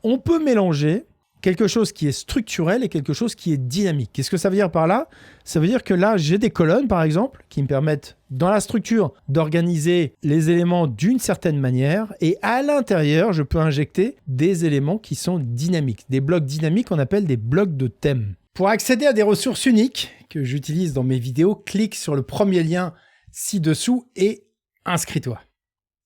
on peut mélanger quelque chose qui est structurel et quelque chose qui est dynamique. Qu'est-ce que ça veut dire par là? Ça veut dire que là, j'ai des colonnes, par exemple, qui me permettent, dans la structure, d'organiser les éléments d'une certaine manière. Et à l'intérieur, je peux injecter des éléments qui sont dynamiques. Des blocs dynamiques qu'on appelle des blocs de thème. Pour accéder à des ressources uniques que j'utilise dans mes vidéos, clique sur le premier lien ci-dessous et inscris-toi.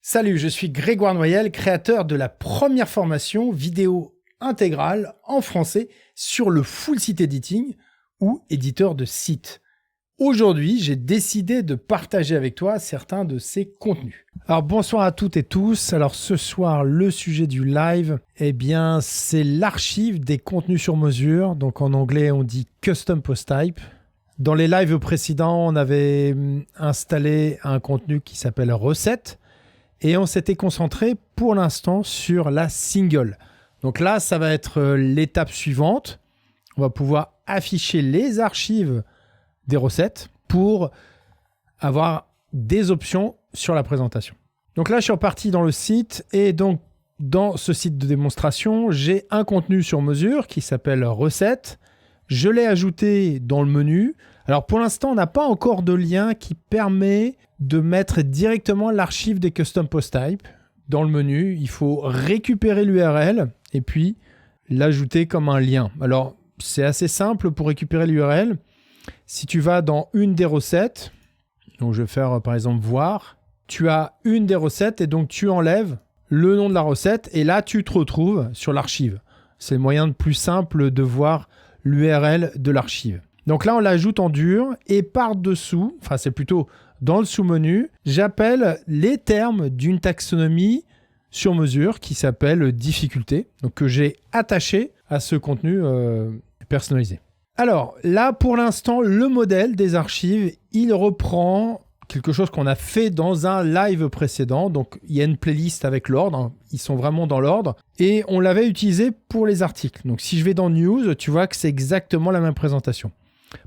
Salut, je suis Grégoire Noyel, créateur de la première formation vidéo intégrale en français sur le full site editing ou éditeur de site. Aujourd'hui, j'ai décidé de partager avec toi certains de ces contenus. Alors bonsoir à toutes et tous. Alors ce soir, le sujet du live, c'est l'archive des contenus sur mesure. Donc en anglais, on dit Custom Post Type. Dans les lives précédents, on avait installé un contenu qui s'appelle Recette et on s'était concentré pour l'instant sur la single. Donc là, ça va être l'étape suivante. On va pouvoir afficher les archives des recettes pour avoir des options sur la présentation. Donc là, je suis reparti dans le site et donc dans ce site de démonstration, j'ai un contenu sur mesure qui s'appelle Recettes. Je l'ai ajouté dans le menu. Alors pour l'instant, on n'a pas encore de lien qui permet de mettre directement l'archive des Custom Post Type dans le menu. Il faut récupérer l'URL et puis l'ajouter comme un lien. Alors, c'est assez simple pour récupérer l'URL. Si tu vas dans une des recettes, donc je vais faire par exemple voir, tu as une des recettes et donc tu enlèves le nom de la recette et là, tu te retrouves sur l'archive. C'est le moyen le plus simple de voir l'URL de l'archive. Donc là, on l'ajoute en dur et par-dessous, enfin c'est plutôt dans le sous-menu, j'appelle les termes d'une taxonomie sur mesure qui s'appelle difficulté, donc que j'ai attaché à ce contenu personnalisé. Alors là, pour l'instant, le modèle des archives, il reprend quelque chose qu'on a fait dans un live précédent. Donc, il y a une playlist avec l'ordre, hein. Ils sont vraiment dans l'ordre. Et on l'avait utilisé pour les articles. Donc, si je vais dans News, tu vois que c'est exactement la même présentation.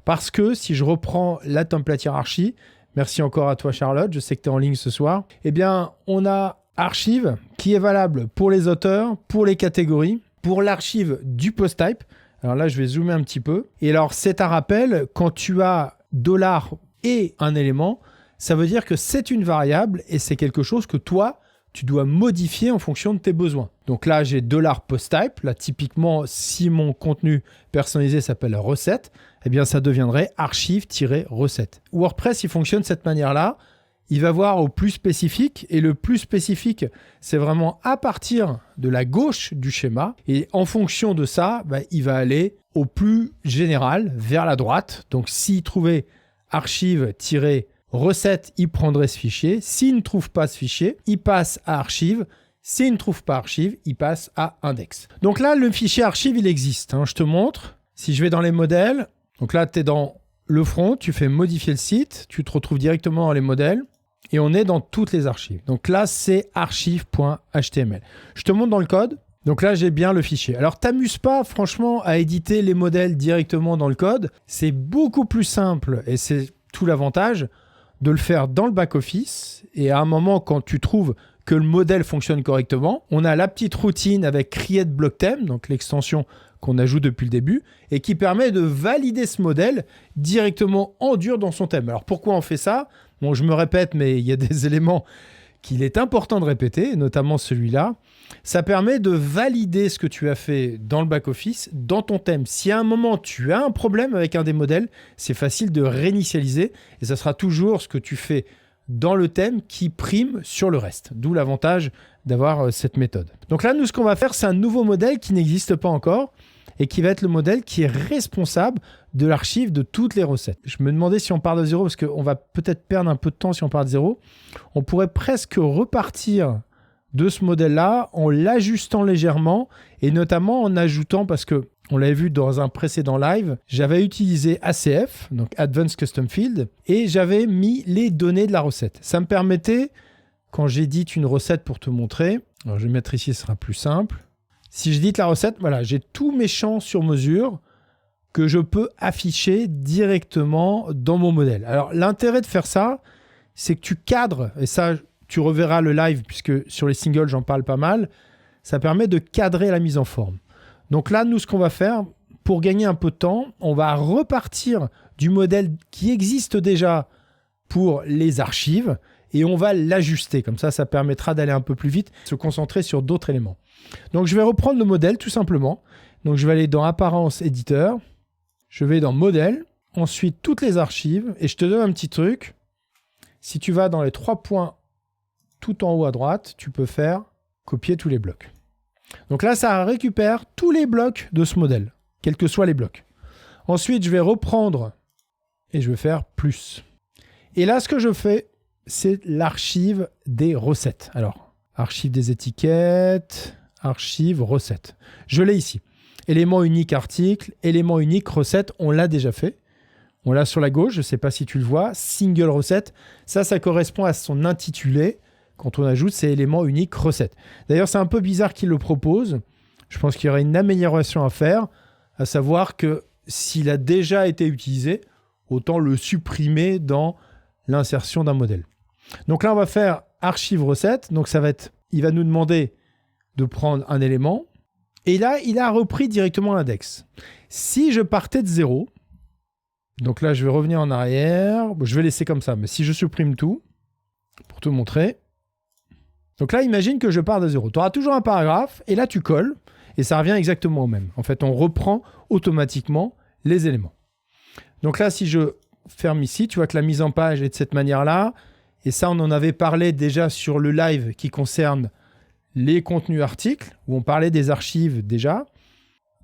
Parce que si je reprends la template hiérarchie, merci encore à toi Charlotte, je sais que tu es en ligne ce soir, on a archive qui est valable pour les auteurs, pour les catégories, pour l'archive du post type. Alors là, je vais zoomer un petit peu. Et alors, c'est un rappel, quand tu as $ et un élément, ça veut dire que c'est une variable et c'est quelque chose que toi, tu dois modifier en fonction de tes besoins. Donc là, j'ai $post type. Là, typiquement, si mon contenu personnalisé s'appelle recette, ça deviendrait archive-recette. WordPress, il fonctionne de cette manière-là. Il va voir au plus spécifique et le plus spécifique, c'est vraiment à partir de la gauche du schéma. Et en fonction de ça, il va aller au plus général vers la droite. Donc, s'il trouvait archive-recette, il prendrait ce fichier. S'il ne trouve pas ce fichier, il passe à archive. S'il ne trouve pas archive, il passe à index. Donc là, le fichier archive, il existe. Je te montre. Si je vais dans les modèles, donc là, tu es dans le front, tu fais modifier le site, tu te retrouves directement dans les modèles. Et on est dans toutes les archives. Donc là, c'est archive.html. Je te montre dans le code. Donc là, j'ai bien le fichier. Alors, t'amuse pas, franchement, à éditer les modèles directement dans le code. C'est beaucoup plus simple et c'est tout l'avantage de le faire dans le back-office. Et à un moment, quand tu trouves que le modèle fonctionne correctement, on a la petite routine avec create block theme, donc l'extension qu'on ajoute depuis le début, et qui permet de valider ce modèle directement en dur dans son thème. Alors, pourquoi on fait ça ? Bon, je me répète, mais il y a des éléments qu'il est important de répéter, notamment celui-là. Ça permet de valider ce que tu as fait dans le back-office, dans ton thème. Si à un moment, tu as un problème avec un des modèles, c'est facile de réinitialiser et ça sera toujours ce que tu fais dans le thème qui prime sur le reste. D'où l'avantage d'avoir cette méthode. Donc là, nous, ce qu'on va faire, c'est un nouveau modèle qui n'existe pas encore et qui va être le modèle qui est responsable de l'archive de toutes les recettes. Je me demandais si on part de zéro, parce qu'on va peut-être perdre un peu de temps si on part de zéro. On pourrait presque repartir de ce modèle-là en l'ajustant légèrement et notamment en ajoutant, parce que on l'avait vu dans un précédent live, j'avais utilisé ACF, donc Advanced Custom Field, et j'avais mis les données de la recette. Ça me permettait, quand j'édite une recette pour te montrer, alors je vais mettre ici, ce sera plus simple. Si j'édite la recette, voilà, j'ai tous mes champs sur mesure que je peux afficher directement dans mon modèle. Alors, l'intérêt de faire ça, c'est que tu cadres, et ça, tu reverras le live, puisque sur les singles, j'en parle pas mal, ça permet de cadrer la mise en forme. Donc là, nous, ce qu'on va faire, pour gagner un peu de temps, on va repartir du modèle qui existe déjà pour les archives et on va l'ajuster. Comme ça permettra d'aller un peu plus vite, se concentrer sur d'autres éléments. Donc, je vais reprendre le modèle tout simplement. Donc, je vais aller dans Apparence Éditeur. Je vais dans Modèle. Ensuite, toutes les archives. Et je te donne un petit truc. Si tu vas dans les 3 points tout en haut à droite, tu peux faire copier tous les blocs. Donc là, ça récupère tous les blocs de ce modèle, quels que soient les blocs. Ensuite, je vais reprendre et je vais faire plus. Et là, ce que je fais, c'est l'archive des recettes. Alors, archive des étiquettes, archive recettes. Je l'ai ici. Élément unique article, élément unique recette, on l'a déjà fait. On l'a sur la gauche, je ne sais pas si tu le vois, single recette. Ça correspond à son intitulé. Quand on ajoute ces éléments uniques recette. D'ailleurs, c'est un peu bizarre qu'il le propose. Je pense qu'il y aurait une amélioration à faire, à savoir que s'il a déjà été utilisé, autant le supprimer dans l'insertion d'un modèle. Donc là, on va faire archive recette. Donc il va nous demander de prendre un élément. Et là, il a repris directement l'index. Si je partais de 0, donc là, je vais revenir en arrière. Bon, je vais laisser comme ça, mais si je supprime tout, pour te montrer. Donc là, imagine que je pars de 0. Tu auras toujours un paragraphe, et là, tu colles, et ça revient exactement au même. En fait, on reprend automatiquement les éléments. Donc là, si je ferme ici, tu vois que la mise en page est de cette manière-là. Et ça, on en avait parlé déjà sur le live qui concerne les contenus articles, où on parlait des archives déjà.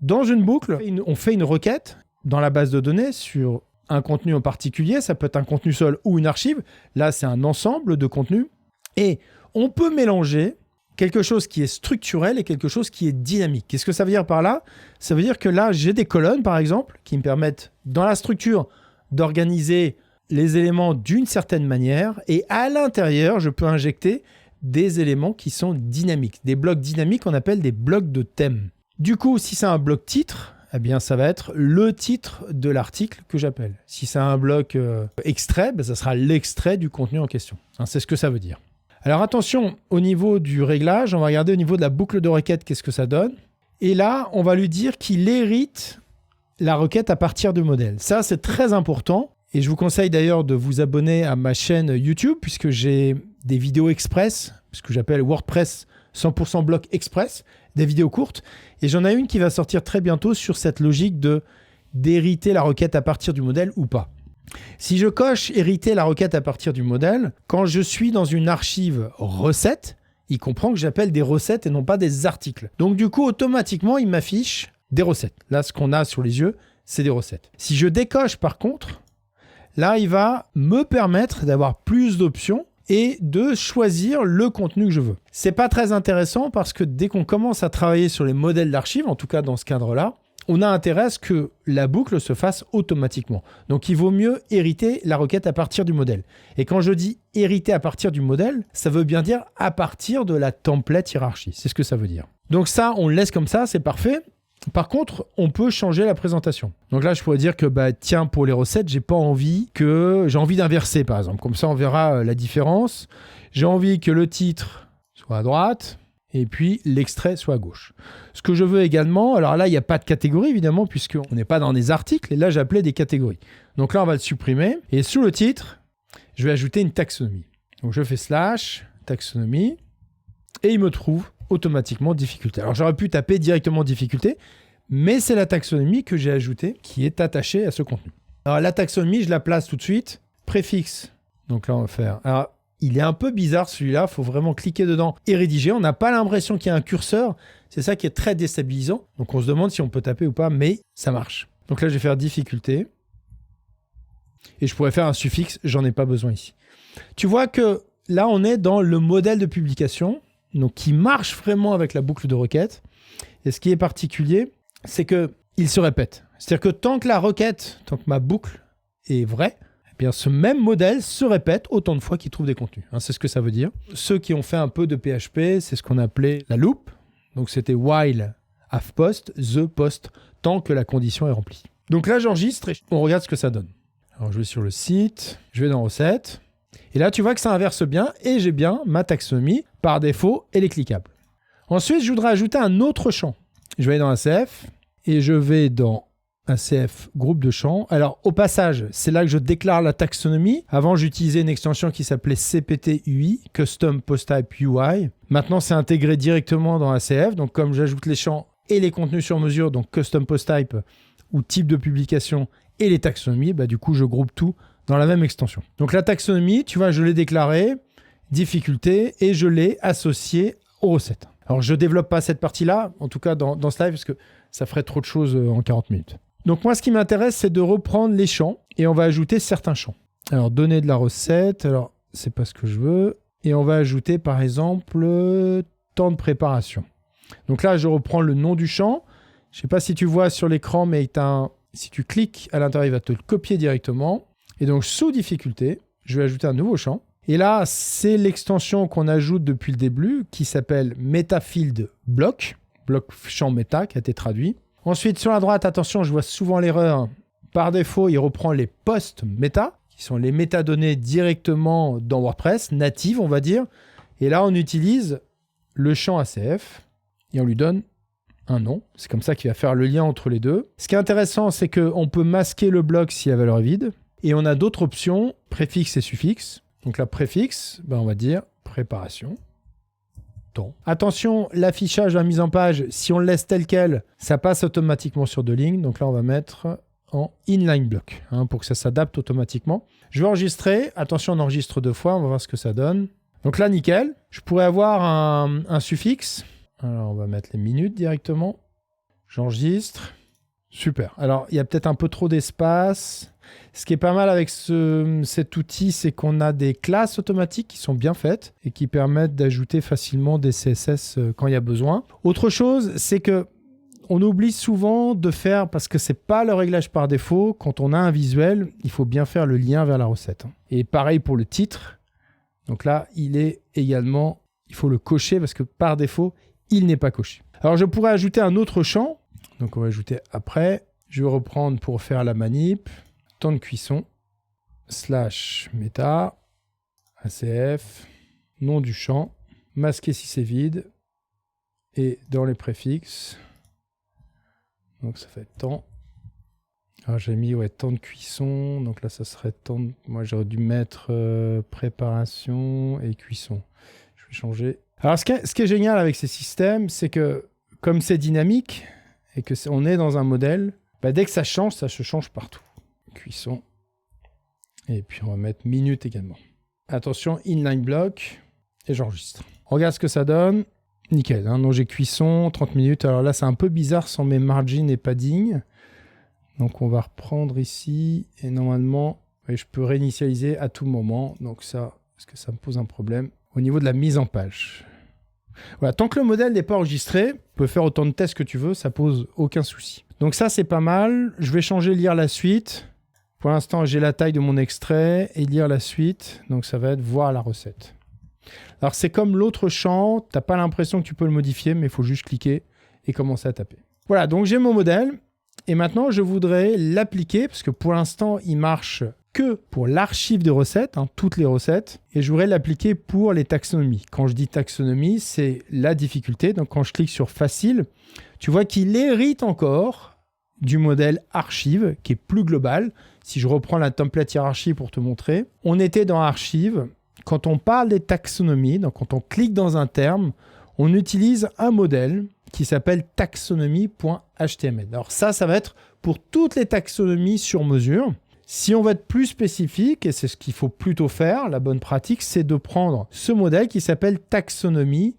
Dans une boucle, on fait une requête dans la base de données sur un contenu en particulier. Ça peut être un contenu seul ou une archive. Là, c'est un ensemble de contenus. Et on peut mélanger quelque chose qui est structurel et quelque chose qui est dynamique. Qu'est-ce que ça veut dire par là? Ça veut dire que là, j'ai des colonnes, par exemple, qui me permettent, dans la structure, d'organiser les éléments d'une certaine manière. Et à l'intérieur, je peux injecter des éléments qui sont dynamiques. Des blocs dynamiques, on appelle des blocs de thème. Du coup, si c'est un bloc titre, eh bien, ça va être le titre de l'article que j'appelle. Si c'est un bloc extrait, ça sera l'extrait du contenu en question. C'est ce que ça veut dire. Alors attention, au niveau du réglage, on va regarder au niveau de la boucle de requête, qu'est-ce que ça donne. Et là, on va lui dire qu'il hérite la requête à partir du modèle. Ça, c'est très important. Et je vous conseille d'ailleurs de vous abonner à ma chaîne YouTube, puisque j'ai des vidéos express, ce que j'appelle WordPress 100% bloc express, des vidéos courtes. Et j'en ai une qui va sortir très bientôt sur cette logique d'hériter la requête à partir du modèle ou pas. Si je coche hériter la requête à partir du modèle, quand je suis dans une archive recette, il comprend que j'appelle des recettes et non pas des articles. Donc du coup, automatiquement, il m'affiche des recettes. Là, ce qu'on a sur les yeux, c'est des recettes. Si je décoche par contre, là, il va me permettre d'avoir plus d'options et de choisir le contenu que je veux. C'est pas très intéressant parce que dès qu'on commence à travailler sur les modèles d'archives, en tout cas dans ce cadre-là, on a intérêt à ce que la boucle se fasse automatiquement. Donc, il vaut mieux hériter la requête à partir du modèle. Et quand je dis hériter à partir du modèle, ça veut bien dire à partir de la template hiérarchie. C'est ce que ça veut dire. Donc ça, on le laisse comme ça, c'est parfait. Par contre, on peut changer la présentation. Donc là, je pourrais dire que, tiens, pour les recettes, j'ai envie d'inverser, par exemple. Comme ça, on verra la différence. J'ai envie que le titre soit à droite et puis l'extrait soit à gauche. Ce que je veux également, alors là, il n'y a pas de catégorie, évidemment, puisqu'on n'est pas dans des articles. Et là, j'appelais des catégories. Donc là, on va le supprimer. Et sous le titre, je vais ajouter une taxonomie. Donc je fais / taxonomie et il me trouve automatiquement difficulté. Alors j'aurais pu taper directement difficulté, mais c'est la taxonomie que j'ai ajoutée qui est attachée à ce contenu. Alors la taxonomie, je la place tout de suite. Préfixe. Donc là, on va faire... Alors, il est un peu bizarre celui-là, il faut vraiment cliquer dedans et rédiger. On n'a pas l'impression qu'il y a un curseur. C'est ça qui est très déstabilisant. Donc on se demande si on peut taper ou pas, mais ça marche. Donc là, je vais faire difficulté. Et je pourrais faire un suffixe, j'en ai pas besoin ici. Tu vois que là, on est dans le modèle de publication, donc qui marche vraiment avec la boucle de requête. Et ce qui est particulier, c'est qu'il se répète. C'est-à-dire que tant que ma boucle est vraie, eh bien, ce même modèle se répète autant de fois qu'il trouve des contenus. C'est ce que ça veut dire. Ceux qui ont fait un peu de PHP, c'est ce qu'on appelait la loop. Donc, c'était while have post, the post, tant que la condition est remplie. Donc là, j'enregistre et on regarde ce que ça donne. Alors, je vais sur le site, je vais dans recettes. Et là, tu vois que ça inverse bien et j'ai bien ma taxonomie. Par défaut, elle est cliquable. Ensuite, je voudrais ajouter un autre champ. Je vais aller dans ACF et je vais dans ACF groupe de champs. Alors, au passage, c'est là que je déclare la taxonomie. Avant, j'utilisais une extension qui s'appelait CPT-UI, Custom Post Type UI. Maintenant, c'est intégré directement dans ACF. Donc, comme j'ajoute les champs et les contenus sur mesure, donc Custom Post Type ou type de publication et les taxonomies, du coup, je groupe tout dans la même extension. Donc, la taxonomie, tu vois, je l'ai déclarée, difficulté, et je l'ai associée aux recettes. Alors, je ne développe pas cette partie-là, en tout cas dans ce live, parce que ça ferait trop de choses en 40 minutes. Donc, moi, ce qui m'intéresse, c'est de reprendre les champs et on va ajouter certains champs. Alors, données de la recette, alors, c'est pas ce que je veux. Et on va ajouter, par exemple, temps de préparation. Donc là, je reprends le nom du champ. Je ne sais pas si tu vois sur l'écran, mais si tu cliques à l'intérieur, il va te le copier directement. Et donc, sous difficulté, je vais ajouter un nouveau champ. Et là, c'est l'extension qu'on ajoute depuis le début qui s'appelle MetaField Block champ méta qui a été traduit. Ensuite, sur la droite, attention, je vois souvent l'erreur. Par défaut, il reprend les posts méta, qui sont les métadonnées directement dans WordPress, natives, on va dire. Et là, on utilise le champ ACF et on lui donne un nom. C'est comme ça qu'il va faire le lien entre les deux. Ce qui est intéressant, c'est qu'on peut masquer le bloc si la valeur est vide. Et on a d'autres options, préfixe et suffixe. Donc la préfixe, on va dire préparation. Temps. Attention, l'affichage, la mise en page, si on le laisse tel quel, ça passe automatiquement sur 2 lignes. Donc là, on va mettre en inline block pour que ça s'adapte automatiquement. Je vais enregistrer. Attention, on enregistre 2 fois. On va voir ce que ça donne. Donc là, nickel. Je pourrais avoir un suffixe. Alors, on va mettre les minutes directement. J'enregistre. Super. Alors, il y a peut-être un peu trop d'espace. Ce qui est pas mal avec cet outil, c'est qu'on a des classes automatiques qui sont bien faites et qui permettent d'ajouter facilement des CSS quand il y a besoin. Autre chose, c'est que on oublie souvent de faire, parce que c'est pas le réglage par défaut, quand on a un visuel, il faut bien faire le lien vers la recette. Et pareil pour le titre. Donc là, il faut le cocher parce que par défaut, il n'est pas coché. Alors, je pourrais ajouter un autre champ. Donc, on va ajouter après. Je vais reprendre pour faire la manip. Temps de cuisson, /meta, ACF, nom du champ, masquer si c'est vide, et dans les préfixes, donc ça fait temps. Alors j'ai mis temps de cuisson, donc là ça serait temps, moi j'aurais dû mettre préparation et cuisson. Je vais changer. Alors ce qui est génial avec ces systèmes, c'est que comme c'est dynamique, et qu'on est dans un modèle, dès que ça se change partout. Cuisson. Et puis on va mettre minute également. Attention, inline block. Et j'enregistre. On regarde ce que ça donne. Nickel. Donc j'ai cuisson, 30 minutes. Alors là, c'est un peu bizarre sans mes margins et padding. Donc on va reprendre ici. Et normalement, je peux réinitialiser à tout moment. Donc ça, est-ce que ça me pose un problème au niveau de la mise en page? Voilà, tant que le modèle n'est pas enregistré, tu peux faire autant de tests que tu veux, ça pose aucun souci. Donc ça, c'est pas mal. Je vais changer lire la suite. Pour l'instant, j'ai la taille de mon extrait et lire la suite. Donc, ça va être voir la recette. Alors, c'est comme l'autre champ. Tu n'as pas l'impression que tu peux le modifier, mais il faut juste cliquer et commencer à taper. Voilà, donc j'ai mon modèle. Et maintenant, je voudrais l'appliquer parce que pour l'instant, il marche que pour l'archive de recettes, toutes les recettes. Et je voudrais l'appliquer pour les taxonomies. Quand je dis taxonomie, c'est la difficulté. Donc, quand je clique sur facile, tu vois qu'il hérite encore du modèle archive qui est plus global. Si je reprends la template hiérarchie pour te montrer, on était dans archive. Quand on parle des taxonomies, donc quand on clique dans un terme, on utilise un modèle qui s'appelle taxonomie.html. Alors ça va être pour toutes les taxonomies sur mesure. Si on veut être plus spécifique, et c'est ce qu'il faut plutôt faire, la bonne pratique, c'est de prendre ce modèle qui s'appelle taxonomie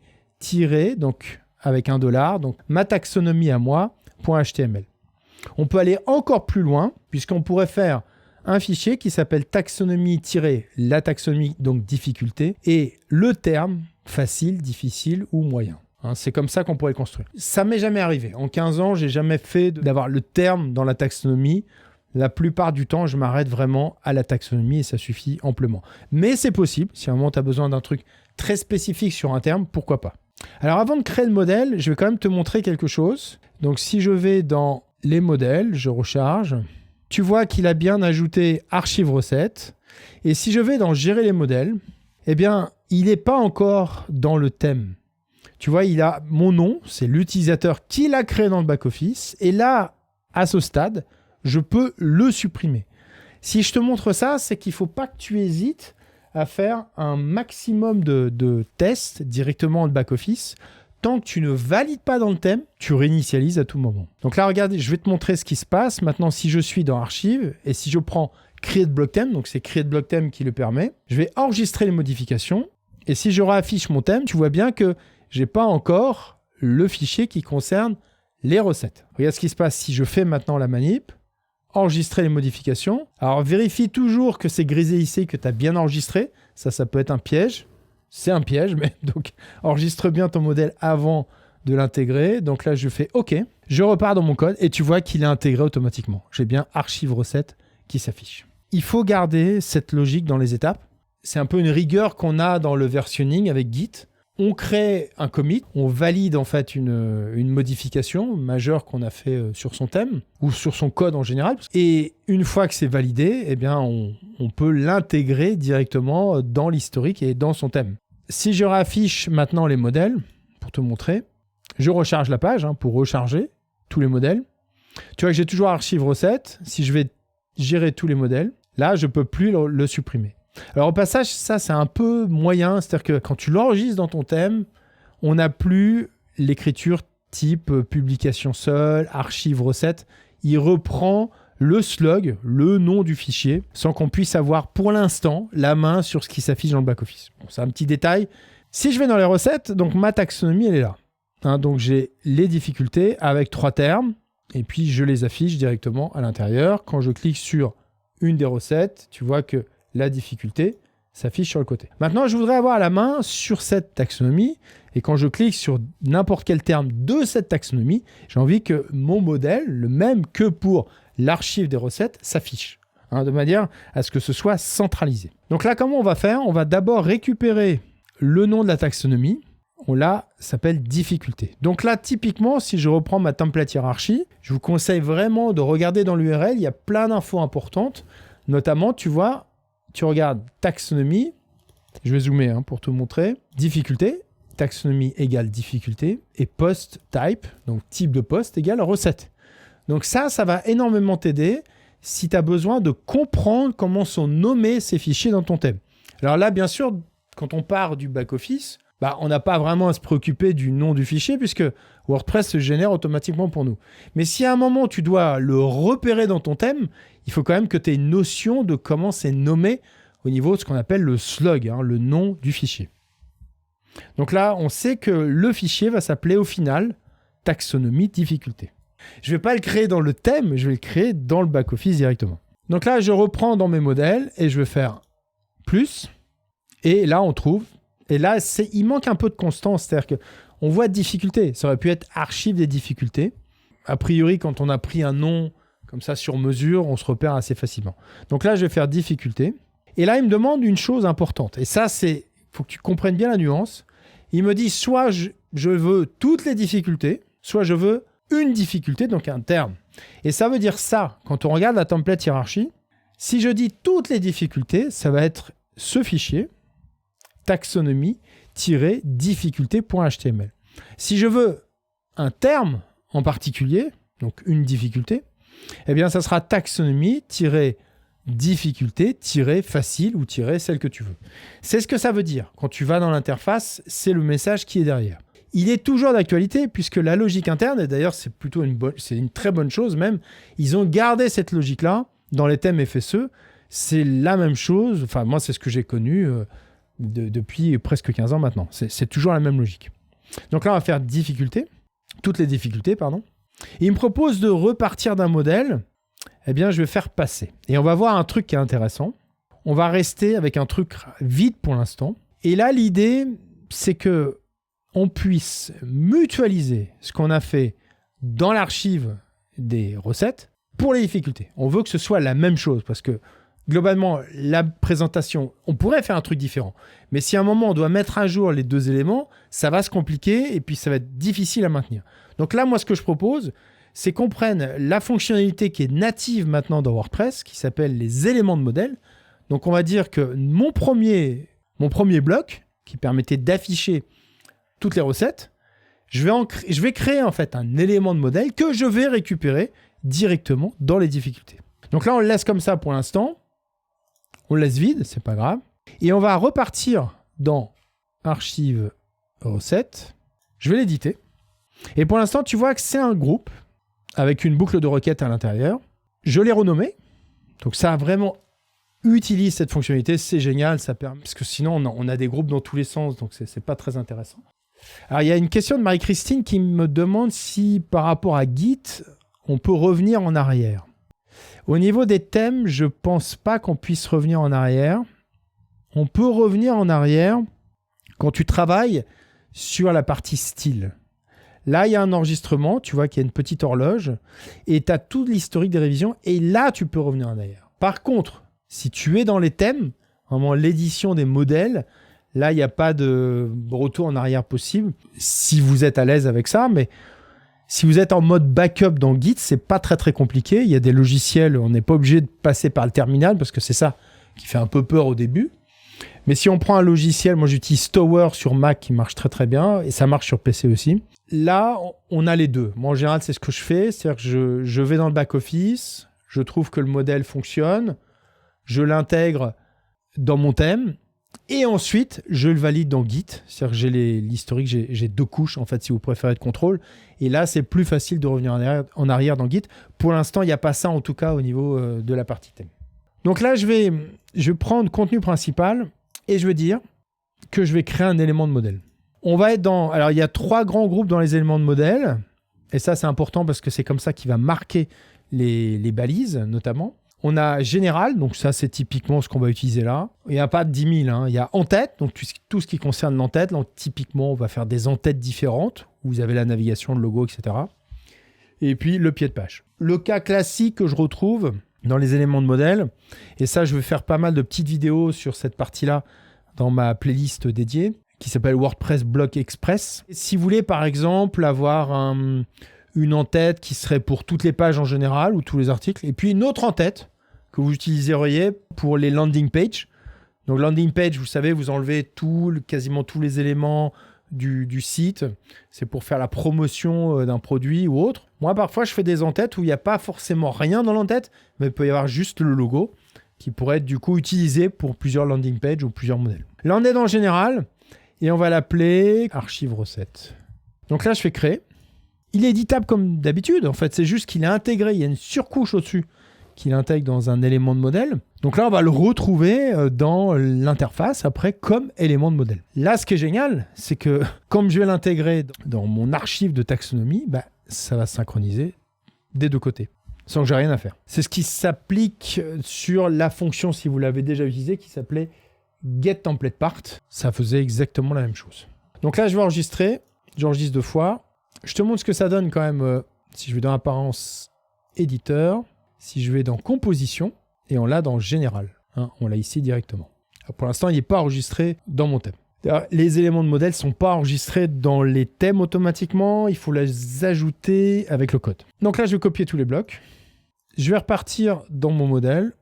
donc avec $, donc ma taxonomie à moi.html. On peut aller encore plus loin, puisqu'on pourrait faire un fichier qui s'appelle taxonomie-la taxonomie, donc difficulté, et le terme facile, difficile ou moyen. C'est comme ça qu'on pourrait construire. Ça m'est jamais arrivé. En 15 ans, j'ai jamais fait d'avoir le terme dans la taxonomie. La plupart du temps, je m'arrête vraiment à la taxonomie et ça suffit amplement. Mais c'est possible. Si à un moment, tu as besoin d'un truc très spécifique sur un terme, pourquoi pas. Alors, avant de créer le modèle, je vais quand même te montrer quelque chose. Donc, si je vais dans les modèles, je recharge. Tu vois qu'il a bien ajouté archive recette. Et si je vais dans gérer les modèles, eh bien, il n'est pas encore dans le thème. Tu vois, il a mon nom, c'est l'utilisateur qui l'a créé dans le back-office. Et là, à ce stade, je peux le supprimer. Si je te montre ça, c'est qu'il ne faut pas que tu hésites à faire un maximum de tests directement dans le back-office. Tant que tu ne valides pas dans le thème, tu réinitialises à tout moment. Donc là, regardez, je vais te montrer ce qui se passe. Maintenant, si je suis dans Archive et si je prends Create Block Theme, donc c'est Create Block Theme qui le permet, je vais enregistrer les modifications. Et si je réaffiche mon thème, tu vois bien que je n'ai pas encore le fichier qui concerne les recettes. Regarde ce qui se passe si je fais maintenant la manip. Enregistrer les modifications. Alors, vérifie toujours que c'est grisé ici, que tu as bien enregistré. Ça peut être un piège. C'est un piège, mais donc enregistre bien ton modèle avant de l'intégrer. Donc là, je fais OK. Je repars dans mon code et tu vois qu'il est intégré automatiquement. J'ai bien archive recette qui s'affiche. Il faut garder cette logique dans les étapes. C'est un peu une rigueur qu'on a dans le versionning avec Git. On crée un commit, on valide en fait une modification majeure qu'on a fait sur son thème ou sur son code en général. Et une fois que c'est validé, eh bien on peut l'intégrer directement dans l'historique et dans son thème. Si je réaffiche maintenant les modèles, pour te montrer, je recharge la page pour recharger tous les modèles. Tu vois que j'ai toujours archive recette. Si je vais gérer tous les modèles, là je ne peux plus le supprimer. Alors au passage, ça c'est un peu moyen, c'est-à-dire que quand tu l'enregistres dans ton thème, on n'a plus l'écriture type publication seule, archive recette. Il reprend le slug, le nom du fichier, sans qu'on puisse avoir pour l'instant la main sur ce qui s'affiche dans le back-office. Bon, c'est un petit détail. Si je vais dans les recettes, donc ma taxonomie, elle est là. Donc j'ai les difficultés avec 3 termes, et puis je les affiche directement à l'intérieur. Quand je clique sur une des recettes, tu vois que la difficulté s'affiche sur le côté. Maintenant, je voudrais avoir la main sur cette taxonomie et quand je clique sur n'importe quel terme de cette taxonomie, j'ai envie que mon modèle, le même que pour l'archive des recettes, s'affiche de manière à ce que ce soit centralisé. Donc là, comment on va faire? On va d'abord récupérer le nom de la taxonomie. Là, ça s'appelle difficulté. Donc là, typiquement, si je reprends ma template hiérarchie, je vous conseille vraiment de regarder dans l'URL. Il y a plein d'infos importantes. Notamment, tu vois, tu regardes taxonomie, je vais zoomer pour te montrer, difficulté, taxonomie égale difficulté, et post type, donc type de poste égale recette. Donc ça va énormément t'aider si tu as besoin de comprendre comment sont nommés ces fichiers dans ton thème. Alors là, bien sûr, quand on part du back-office, on n'a pas vraiment à se préoccuper du nom du fichier puisque WordPress se génère automatiquement pour nous. Mais si à un moment, tu dois le repérer dans ton thème, il faut quand même que tu aies une notion de comment c'est nommé au niveau de ce qu'on appelle le slug, le nom du fichier. Donc là, on sait que le fichier va s'appeler au final taxonomie difficulté. Je ne vais pas le créer dans le thème, je vais le créer dans le back-office directement. Donc là, je reprends dans mes modèles et je vais faire plus. Et là, on trouve. Et là, il manque un peu de constance. C'est-à-dire qu'on voit difficulté. Ça aurait pu être archive des difficultés. A priori, quand on a pris un nom comme ça sur mesure, on se repère assez facilement. Donc là, je vais faire difficulté. Et là, il me demande une chose importante. Et ça, il faut que tu comprennes bien la nuance. Il me dit soit je veux toutes les difficultés, soit je veux une difficulté, donc un terme. Et ça veut dire ça, quand on regarde la template hiérarchie, si je dis toutes les difficultés, ça va être ce fichier, taxonomie-difficulté.html. Si je veux un terme en particulier, donc une difficulté, eh bien ça sera taxonomie-difficulté-facile ou celle que tu veux. C'est ce que ça veut dire. Quand tu vas dans l'interface, c'est le message qui est derrière. Il est toujours d'actualité puisque la logique interne, et d'ailleurs c'est plutôt une très bonne chose même, ils ont gardé cette logique-là dans les thèmes FSE. C'est la même chose, enfin moi c'est ce que j'ai connu depuis presque 15 ans maintenant. C'est toujours la même logique. Donc là on va faire toutes les difficultés, pardon. Et il me propose de repartir d'un modèle, eh bien je vais faire passer. Et on va voir un truc qui est intéressant. On va rester avec un truc vide pour l'instant. Et là l'idée c'est que on puisse mutualiser ce qu'on a fait dans l'archive des recettes pour les difficultés. On veut que ce soit la même chose parce que globalement, la présentation, on pourrait faire un truc différent. Mais si à un moment, on doit mettre à jour les deux éléments, ça va se compliquer et puis ça va être difficile à maintenir. Donc là, moi, ce que je propose, c'est qu'on prenne la fonctionnalité qui est native maintenant dans WordPress, qui s'appelle les éléments de modèle. Donc on va dire que mon premier bloc, qui permettait d'afficher toutes les recettes. Je vais créer en fait un élément de modèle que je vais récupérer directement dans les difficultés. Donc là, on le laisse comme ça pour l'instant. On le laisse vide, c'est pas grave. Et on va repartir dans Archive recettes. Je vais l'éditer. Et pour l'instant, tu vois que c'est un groupe avec une boucle de requête à l'intérieur. Je l'ai renommé. Donc ça vraiment utilise cette fonctionnalité. C'est génial, ça permet. Parce que sinon, on a des groupes dans tous les sens, donc c'est pas très intéressant. Alors, il y a une question de Marie-Christine qui me demande si, par rapport à Git, on peut revenir en arrière. Au niveau des thèmes, je ne pense pas qu'on puisse revenir en arrière. On peut revenir en arrière quand tu travailles sur la partie style. Là, il y a un enregistrement, tu vois qu'il y a une petite horloge, et tu as tout l'historique des révisions, et là, tu peux revenir en arrière. Par contre, si tu es dans les thèmes, vraiment l'édition des modèles, là, il n'y a pas de retour en arrière possible, si vous êtes à l'aise avec ça, mais si vous êtes en mode backup dans Git, c'est pas très très compliqué. Il y a des logiciels, on n'est pas obligé de passer par le terminal, parce que c'est ça qui fait un peu peur au début. Mais si on prend un logiciel, moi j'utilise Tower sur Mac qui marche très très bien, et ça marche sur PC aussi. Là, on a les deux. Moi, en général, c'est ce que je fais, c'est-à-dire que je vais dans le back-office, je trouve que le modèle fonctionne, je l'intègre dans mon thème, et ensuite, je le valide dans Git. C'est-à-dire que j'ai l'historique, j'ai deux couches, en fait, si vous préférez, de contrôle. Et là, c'est plus facile de revenir en arrière dans Git. Pour l'instant, il n'y a pas ça, en tout cas, au niveau de la partie thème. Donc là, je vais prendre contenu principal et je vais dire que je vais créer un élément de modèle. On va être dans... Alors, il y a 3 grands groupes dans les éléments de modèle. Et ça, c'est important parce que c'est comme ça qu'il va marquer les balises, notamment. On a général, donc ça, c'est typiquement ce qu'on va utiliser là. Il n'y a pas de 10 000. Il y a en-tête, donc tout ce qui concerne l'en-tête. Donc, typiquement, on va faire des en-têtes différentes, où vous avez la navigation, le logo, etc. Et puis, le pied de page. Le cas classique que je retrouve dans les éléments de modèle, et ça, je vais faire pas mal de petites vidéos sur cette partie-là dans ma playlist dédiée, qui s'appelle WordPress Block Express. Si vous voulez, par exemple, avoir une en-tête qui serait pour toutes les pages en général, ou tous les articles, et puis une autre en-tête que vous utiliseriez pour les landing pages. Donc, landing page, vous savez, vous enlevez quasiment tous les éléments du site. C'est pour faire la promotion d'un produit ou autre. Moi, parfois, je fais des en-têtes où il n'y a pas forcément rien dans l'en-tête, mais il peut y avoir juste le logo qui pourrait être du coup utilisé pour plusieurs landing pages ou plusieurs modèles. Là, on est dans le général et on va l'appeler archive recette. Donc là, je fais créer. Il est éditable comme d'habitude. En fait, c'est juste qu'il est intégré. Il y a une surcouche au-dessus qu'il intègre dans un élément de modèle. Donc là, on va le retrouver dans l'interface après comme élément de modèle. Là, ce qui est génial, c'est que comme je vais l'intégrer dans mon archive de taxonomie, ça va synchroniser des deux côtés, sans que j'ai rien à faire. C'est ce qui s'applique sur la fonction, si vous l'avez déjà utilisée, qui s'appelait getTemplatePart. Ça faisait exactement la même chose. Donc là, je vais enregistrer. J'enregistre 2 fois. Je te montre ce que ça donne quand même si je vais dans apparence éditeur, si je vais dans composition, et on l'a dans général. On l'a ici directement. Alors pour l'instant, il n'est pas enregistré dans mon thème. Les éléments de modèle ne sont pas enregistrés dans les thèmes automatiquement. Il faut les ajouter avec le code. Donc là, je vais copier tous les blocs. Je vais repartir dans mon modèle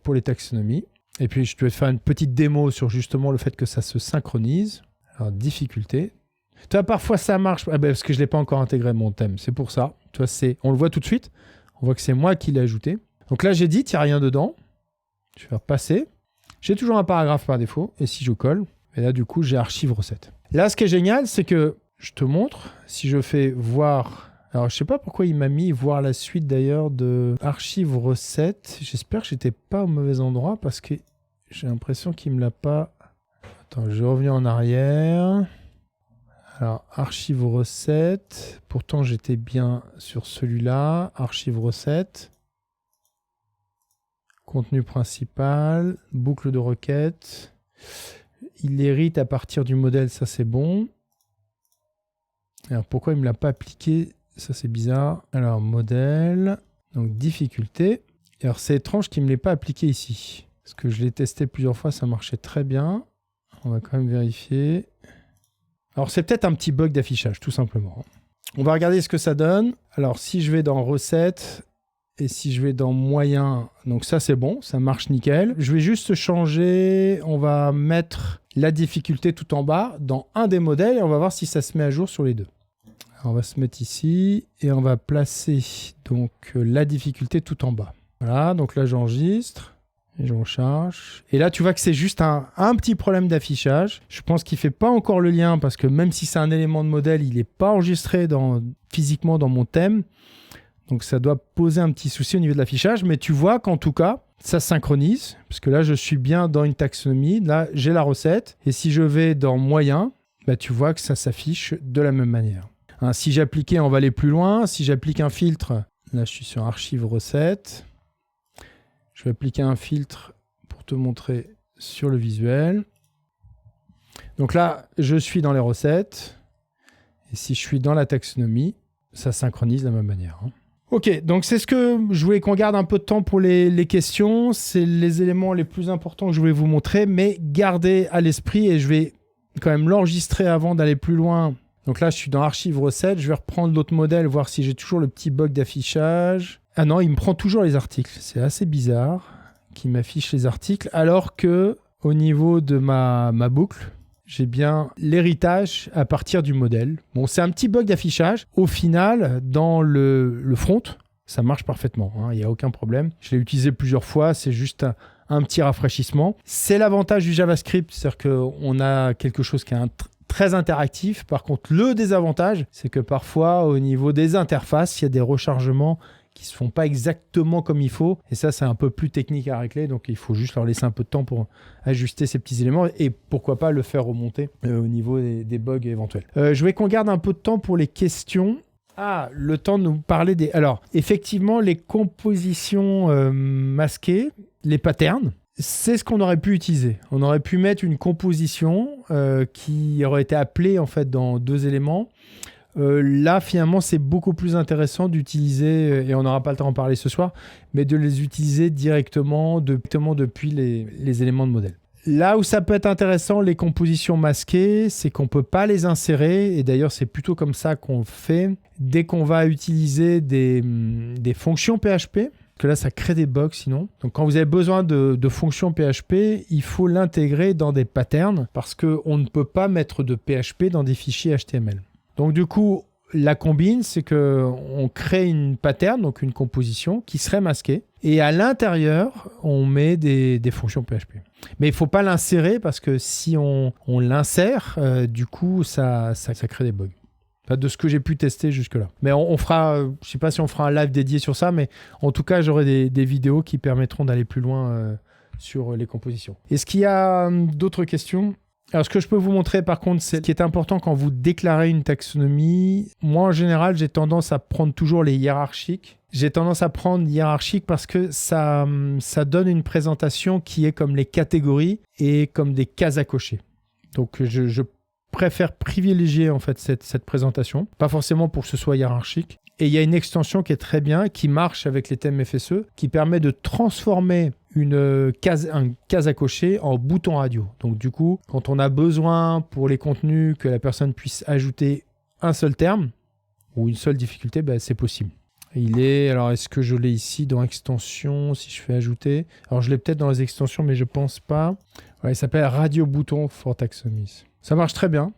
pour les taxonomies. Et puis, je vais faire une petite démo sur justement le fait que ça se synchronise. Alors, difficulté. Tu vois, parfois, ça marche parce que je ne l'ai pas encore intégré mon thème. C'est pour ça. Tu vois, on le voit tout de suite. On voit que c'est moi qui l'ai ajouté. Donc là, j'édite, il n'y a rien dedans. Je vais faire passer. J'ai toujours un paragraphe par défaut. Et si je colle, et là, du coup, j'ai archive recette. Là, ce qui est génial, c'est que je te montre, si je fais voir... Alors, je ne sais pas pourquoi il m'a mis voir la suite d'ailleurs de archive recette. J'espère que je n'étais pas au mauvais endroit parce que j'ai l'impression qu'il ne me l'a pas... Attends, je reviens en arrière. Alors, archive recette. Pourtant, j'étais bien sur celui-là. Archive recette. Contenu principal. Boucle de requête. Il hérite à partir du modèle, ça c'est bon. Alors, pourquoi il ne me l'a pas appliqué? Ça c'est bizarre. Alors, modèle. Donc, difficulté. Alors, c'est étrange qu'il ne me l'ait pas appliqué ici. Parce que je l'ai testé plusieurs fois, ça marchait très bien. On va quand même vérifier. Alors, c'est peut-être un petit bug d'affichage, tout simplement. On va regarder ce que ça donne. Alors, si je vais dans recettes Et si je vais dans moyen, donc ça c'est bon, ça marche nickel. Je vais juste changer, on va mettre la difficulté tout en bas dans un des modèles et on va voir si ça se met à jour sur les deux. Alors, on va se mettre ici et on va placer donc la difficulté tout en bas. Voilà, donc là j'enregistre. Et je recharge. Et là, tu vois que c'est juste un petit problème d'affichage. Je pense qu'il ne fait pas encore le lien parce que même si c'est un élément de modèle, il n'est pas enregistré physiquement dans mon thème. Donc, ça doit poser un petit souci au niveau de l'affichage. Mais tu vois qu'en tout cas, ça synchronise. Parce que là, je suis bien dans une taxonomie. Là, j'ai la recette. Et si je vais dans moyen, bah, tu vois que ça s'affiche de la même manière. Hein, si j'appliquais, on va aller plus loin. Si j'applique un filtre, là, je suis sur archive recette. Je vais appliquer un filtre pour te montrer sur le visuel. Donc là, je suis dans les recettes. Et si je suis dans la taxonomie, ça synchronise de la même manière. Ok, donc c'est ce que je voulais qu'on garde un peu de temps pour les questions. C'est les éléments les plus importants que je voulais vous montrer. Mais gardez à l'esprit, et je vais quand même l'enregistrer avant d'aller plus loin. Donc là, je suis dans archive recettes. Je vais reprendre l'autre modèle, voir si j'ai toujours le petit bug d'affichage. Ah non, il me prend toujours les articles. C'est assez bizarre qu'il m'affiche les articles, alors que au niveau de ma boucle, j'ai bien l'héritage à partir du modèle. Bon, c'est un petit bug d'affichage. Au final, dans le front, ça marche parfaitement. Il n'y a aucun problème. Je l'ai utilisé plusieurs fois. C'est juste un petit rafraîchissement. C'est l'avantage du JavaScript, c'est-à-dire qu'on a quelque chose qui est très interactif. Par contre, le désavantage, c'est que parfois, au niveau des interfaces, il y a des rechargements qui ne se font pas exactement comme il faut. Et ça, c'est un peu plus technique à régler. Donc, il faut juste leur laisser un peu de temps pour ajuster ces petits éléments et pourquoi pas le faire remonter au niveau des bugs éventuels. Je vais qu'on garde un peu de temps pour les questions. Ah, le temps de nous parler des... Alors, effectivement, les compositions masquées, les patterns, c'est ce qu'on aurait pu utiliser. On aurait pu mettre une composition qui aurait été appelée en fait dans deux éléments. Là, finalement, c'est beaucoup plus intéressant d'utiliser, et on n'aura pas le temps d'en parler ce soir, mais de les utiliser directement depuis les éléments de modèle. Là où ça peut être intéressant, les compositions masquées, c'est qu'on ne peut pas les insérer, et d'ailleurs, c'est plutôt comme ça qu'on fait. Dès qu'on va utiliser des fonctions PHP, que là, ça crée des bugs sinon. Donc, quand vous avez besoin de fonctions PHP, il faut l'intégrer dans des patterns, parce qu'on ne peut pas mettre de PHP dans des fichiers HTML. Donc du coup, la combine, c'est qu'on crée une pattern, donc une composition qui serait masquée. Et à l'intérieur, on met des fonctions PHP. Mais il ne faut pas l'insérer parce que si on l'insère, du coup, ça crée des bugs. Enfin, de ce que j'ai pu tester jusque-là. Mais on fera, je ne sais pas si on fera un live dédié sur ça, mais en tout cas, j'aurai des vidéos qui permettront d'aller plus loin sur les compositions. Est-ce qu'il y a d'autres questions ? Alors, ce que je peux vous montrer, par contre, c'est ce qui est important quand vous déclarez une taxonomie. Moi, en général, j'ai tendance à prendre toujours les hiérarchiques. J'ai tendance à prendre hiérarchique parce que ça donne une présentation qui est comme les catégories et comme des cases à cocher. Donc, je préfère privilégier en fait cette présentation. Pas forcément pour que ce soit hiérarchique. Et il y a une extension qui est très bien, qui marche avec les thèmes FSE, qui permet de transformer un case à cocher en bouton radio. Donc du coup, quand on a besoin pour les contenus que la personne puisse ajouter un seul terme ou une seule difficulté, c'est possible. Alors est-ce que je l'ai ici dans extension, si je fais ajouter? Alors je l'ai peut-être dans les extensions, mais je pense pas. Ouais, il s'appelle Radio Bouton for Taxonomies. Ça marche très bien.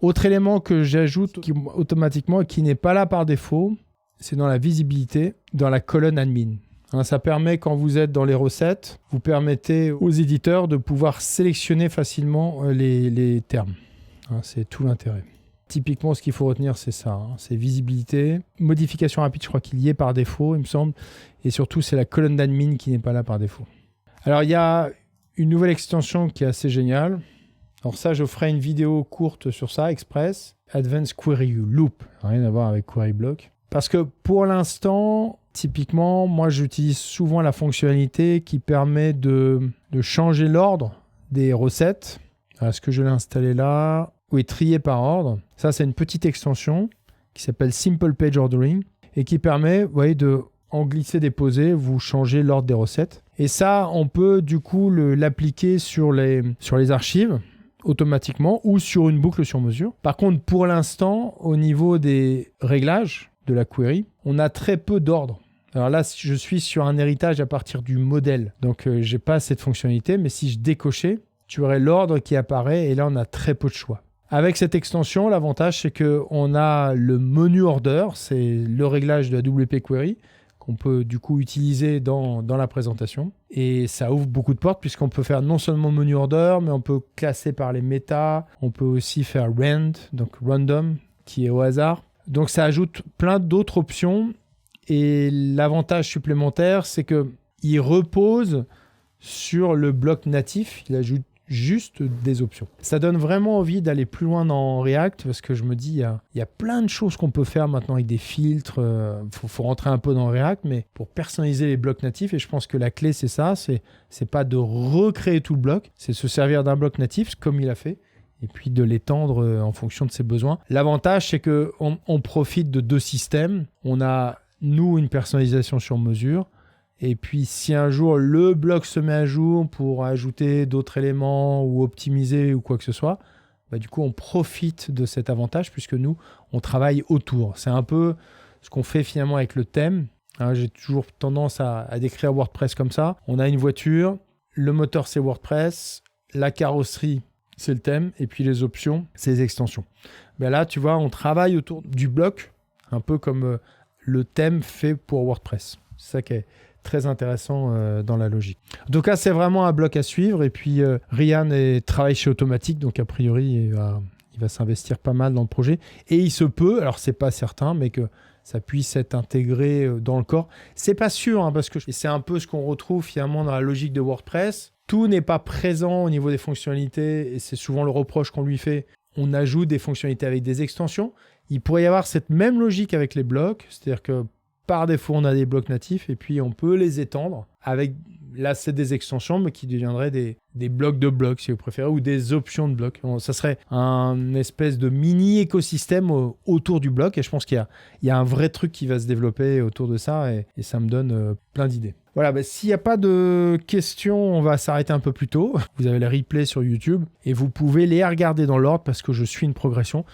Autre élément que j'ajoute automatiquement et qui n'est pas là par défaut, c'est dans la visibilité, dans la colonne admin. Ça permet, quand vous êtes dans les recettes, vous permettez aux éditeurs de pouvoir sélectionner facilement les termes. C'est tout l'intérêt. Typiquement, ce qu'il faut retenir, c'est ça. C'est visibilité. Modification rapide, je crois qu'il y est par défaut, il me semble. Et surtout, c'est la colonne d'admin qui n'est pas là par défaut. Alors, il y a une nouvelle extension qui est assez géniale. Alors ça, je ferai une vidéo courte sur ça, express. Advanced Query Loop. Rien à voir avec Query Block. Parce que pour l'instant, typiquement, moi, j'utilise souvent la fonctionnalité qui permet de changer l'ordre des recettes. Est-ce que je l'ai installé là? Oui, trier par ordre. Ça, c'est une petite extension qui s'appelle Simple Page Ordering et qui permet, vous voyez, en glisser-déposer, vous changez l'ordre des recettes. Et ça, on peut du coup l'appliquer sur les archives automatiquement ou sur une boucle sur mesure. Par contre, pour l'instant, au niveau des réglages de la query, on a très peu d'ordre. Alors là, je suis sur un héritage à partir du modèle. Donc, j'ai pas cette fonctionnalité. Mais si je décochais, tu aurais l'ordre qui apparaît. Et là, on a très peu de choix. Avec cette extension, l'avantage, c'est qu'on a le menu order. C'est le réglage de la WP Query qu'on peut du coup utiliser dans la présentation. Et ça ouvre beaucoup de portes puisqu'on peut faire non seulement menu order, mais on peut classer par les méta. On peut aussi faire rand, donc random, qui est au hasard. Donc ça ajoute plein d'autres options. Et l'avantage supplémentaire, c'est qu'il repose sur le bloc natif. Il ajoute juste des options. Ça donne vraiment envie d'aller plus loin dans React parce que je me dis, il y a plein de choses qu'on peut faire maintenant avec des filtres. Faut rentrer un peu dans React, mais pour personnaliser les blocs natifs, et je pense que la clé, c'est ça, c'est pas de recréer tout le bloc, c'est se servir d'un bloc natif, comme il a fait, et puis de l'étendre en fonction de ses besoins. L'avantage, c'est qu'on profite de deux systèmes. On a, nous, une personnalisation sur mesure. Et puis, si un jour le bloc se met à jour pour ajouter d'autres éléments ou optimiser ou quoi que ce soit, bah, du coup, on profite de cet avantage puisque nous, on travaille autour. C'est un peu ce qu'on fait finalement avec le thème. Hein, j'ai toujours tendance à décrire WordPress comme ça. On a une voiture, le moteur, c'est WordPress, la carrosserie, c'est le thème, et puis les options, c'est les extensions. Ben là, tu vois, on travaille autour du bloc, un peu comme le thème fait pour WordPress. C'est ça qui est très intéressant dans la logique. En tout cas, c'est vraiment un bloc à suivre. Et puis, Ryan travaille chez Automatic, donc a priori, il va s'investir pas mal dans le projet. Et il se peut, alors c'est pas certain, mais que ça puisse être intégré dans le corps. C'est pas sûr, hein, parce que c'est un peu ce qu'on retrouve finalement dans la logique de WordPress. Tout n'est pas présent au niveau des fonctionnalités, et c'est souvent le reproche qu'on lui fait. On ajoute des fonctionnalités avec des extensions. Il pourrait y avoir cette même logique avec les blocs, c'est-à-dire que par défaut, on a des blocs natifs et puis on peut les étendre avec, là, c'est des extensions, mais qui deviendraient des blocs de blocs, si vous préférez, ou des options de blocs. Ça serait un espèce de mini écosystème autour du bloc et je pense qu'il y a un vrai truc qui va se développer autour de ça et ça me donne plein d'idées. Voilà, s'il n'y a pas de questions, on va s'arrêter un peu plus tôt. Vous avez les replays sur YouTube et vous pouvez les regarder dans l'ordre parce que je suis une progression.